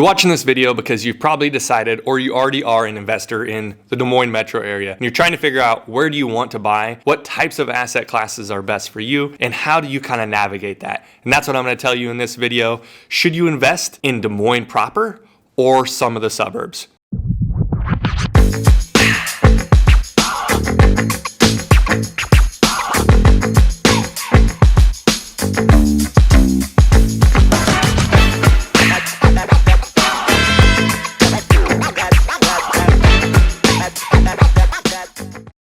You're watching this video because you've probably decided, or you already are an investor in the Des Moines metro area, and you're trying to figure out where do you want to buy, what types of asset classes are best for you, and how do you kind of navigate that. And that's what I'm going to tell you in this video. Should you invest in Des Moines proper or some of the suburbs?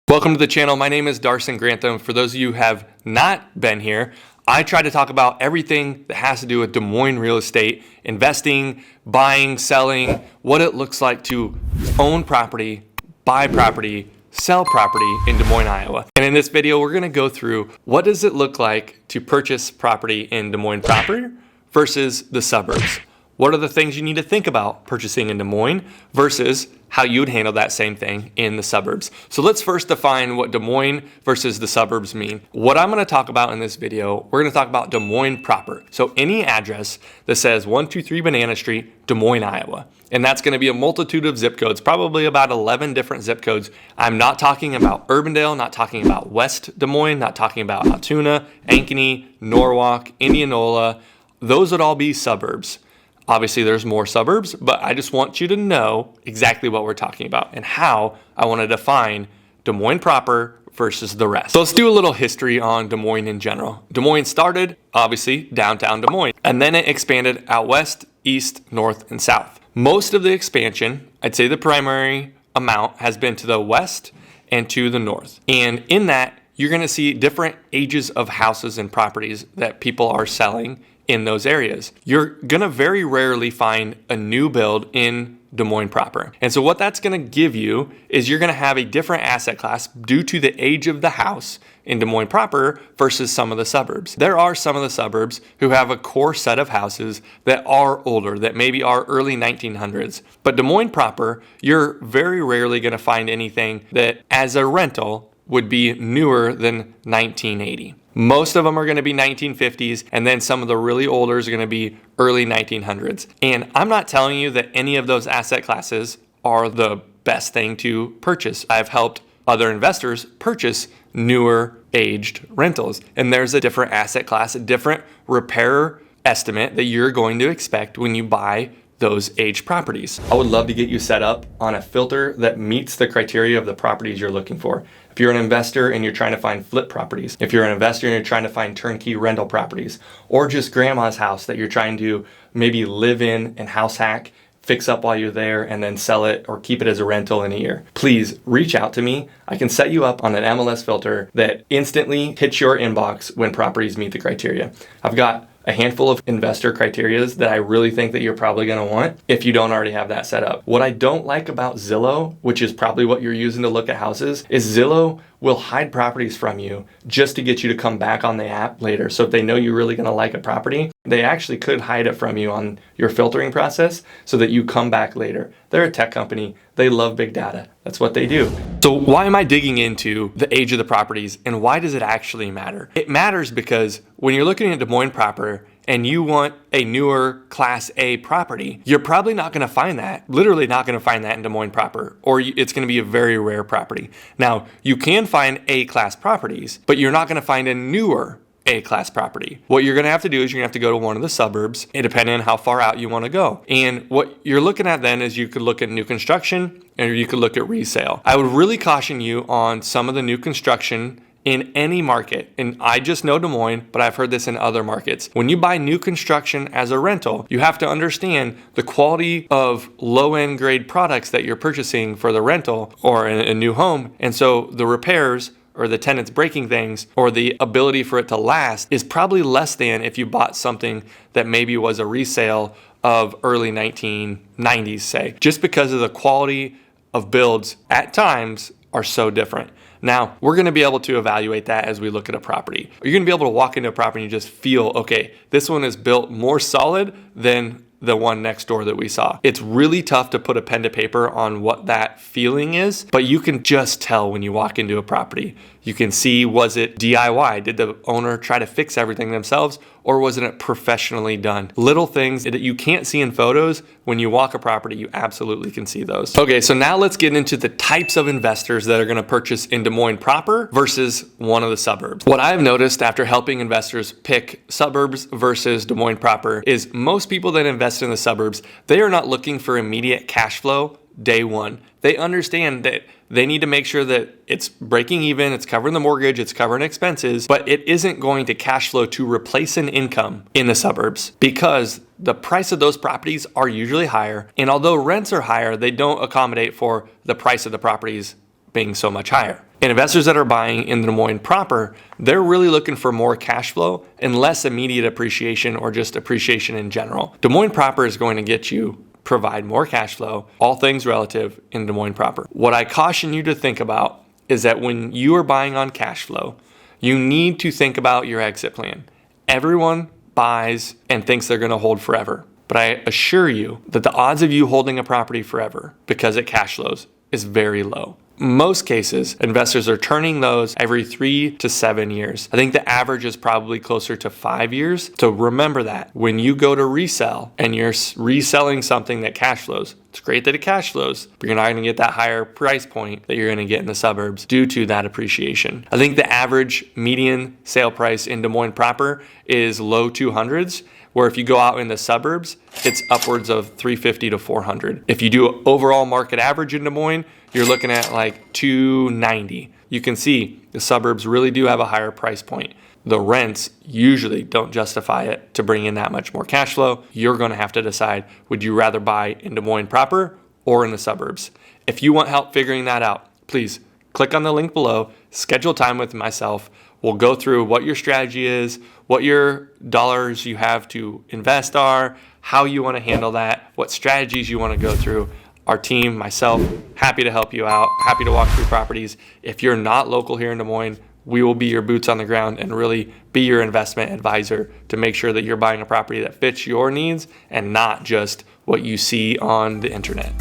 Welcome to the channel. My name is Darson Grantham. For those of you who have not been here, I try to talk about everything that has to do with Des Moines real estate, investing, buying, selling, what it looks like to own property, buy property, sell property in Des Moines, Iowa. And in this video, we're going to go through what does it look like to purchase property in Des Moines proper versus the suburbs. What are the things you need to think about purchasing in Des Moines versus how you would handle that same thing in the suburbs. So let's first define what Des Moines versus the suburbs mean. What I'm going to talk about in this video, we're going to talk about Des Moines proper. So any address that says 123 Banana Street, Des Moines, Iowa. And that's going to be a multitude of zip codes, probably about 11 different zip codes. I'm not talking about Urbandale, not talking about West Des Moines, not talking about Altoona, Ankeny, Norwalk, Indianola. Those would all be suburbs. Obviously, there's more suburbs, but I just want you to know exactly what we're talking about and how I want to define Des Moines proper versus the rest. So let's do a little history on Des Moines in general. Des Moines started, obviously, downtown Des Moines, and then it expanded out west, east, north, and south. Most of the expansion, I'd say the primary amount, has been to the west and to the north. And in that, you're going to see different ages of houses and properties that people are selling in those areas. You're going to very rarely find a new build in Des Moines proper. And so what that's going to give you is you're going to have a different asset class due to the age of the house in Des Moines proper versus some of the suburbs. There are some of the suburbs who have a core set of houses that are older, that maybe are early 1900s. But Des Moines proper, you're very rarely going to find anything that as a rental would be newer than 1980. Most of them are going to be 1950s, and then some of the really older are going to be early 1900s. And I'm not telling you that any of those asset classes are the best thing to purchase. I've helped other investors purchase newer aged rentals, and there's a different asset class, a different repair estimate that you're going to expect when you buy those aged properties. I would love to get you set up on a filter that meets the criteria of the properties you're looking for. If you're an investor and you're trying to find flip properties, if you're an investor and you're trying to find turnkey rental properties, or just grandma's house that you're trying to maybe live in and house hack, fix up while you're there, and then sell it or keep it as a rental in a year, please reach out to me. I can set you up on an MLS filter that instantly hits your inbox when properties meet the criteria. I've got a handful of investor criterias that I really think that you're probably going to want if you don't already have that set up. What I don't like about Zillow, which is probably what you're using to look at houses, is Zillow will hide properties from you just to get you to come back on the app later. So if they know you're really going to like a property, they actually could hide it from you on your filtering process so that you come back later. They're a tech company. They love big data. That's what they do. So why am I digging into the age of the properties and why does it actually matter? It matters because when you're looking at Des Moines proper and you want a newer Class A property, you're probably not going to find that, literally not going to find that in Des Moines proper, or it's going to be a very rare property. Now, you can find A-class properties, but you're not going to find a newer A-class property. What you're going to have to do is you're going to have to go to one of the suburbs, and depending on how far out you want to go. And what you're looking at then is you could look at new construction or you could look at resale. I would really caution you on some of the new construction in any market, and I just know Des Moines, but I've heard this in other markets. When you buy new construction as a rental, you have to understand the quality of low-end grade products that you're purchasing for the rental or in a new home. And so the repairs or the tenants breaking things or the ability for it to last is probably less than if you bought something that maybe was a resale of early 1990s, say, just because of the quality of builds at times are so different. Now, we're going to be able to evaluate that as we look at a property. You're going to be able to walk into a property and just feel, okay, this one is built more solid than the one next door that we saw. It's really tough to put a pen to paper on what that feeling is, but you can just tell when you walk into a property. You can see, was it DIY? Did the owner try to fix everything themselves, or was it professionally done? Little things that you can't see in photos. When you walk a property, you absolutely can see those. Okay, so now let's get into the types of investors that are gonna purchase in Des Moines proper versus one of the suburbs. What I've noticed after helping investors pick suburbs versus Des Moines proper is most people that invest in the suburbs, they are not looking for immediate cash flow day one. They understand that they need to make sure that it's breaking even, it's covering the mortgage, it's covering expenses, but it isn't going to cash flow to replace an income in the suburbs because the price of those properties are usually higher. And although rents are higher, they don't accommodate for the price of the properties being so much higher. And investors that are buying in Des Moines proper, they're really looking for more cash flow and less immediate appreciation or just appreciation in general. Des Moines proper is going to get you provide more cash flow, all things relative in Des Moines proper. What I caution you to think about is that when you are buying on cash flow, you need to think about your exit plan. Everyone buys and thinks they're going to hold forever. But I assure you that the odds of you holding a property forever because it cash flows is very low. Most cases, investors are turning those every 3 to 7 years. I think the average is probably closer to 5 years. So remember that when you go to resell and you're reselling something that cash flows, it's great that it cash flows, but you're not going to get that higher price point that you're going to get in the suburbs due to that appreciation. I think the average median sale price in Des Moines proper is low 200s. Where if you go out in the suburbs, it's upwards of 350 to 400. If you do overall market average in Des Moines, you're looking at like 290. You can see the suburbs really do have a higher price point. The rents usually don't justify it to bring in that much more cash flow. You're going to have to decide, would you rather buy in Des Moines proper or in the suburbs? If you want help figuring that out, please click on the link below, schedule time with myself. We'll go through what your strategy is, what your dollars you have to invest are, how you want to handle that, what strategies you want to go through. Our team, myself, happy to help you out, happy to walk through properties. If you're not local here in Des Moines, we will be your boots on the ground and really be your investment advisor to make sure that you're buying a property that fits your needs and not just what you see on the internet.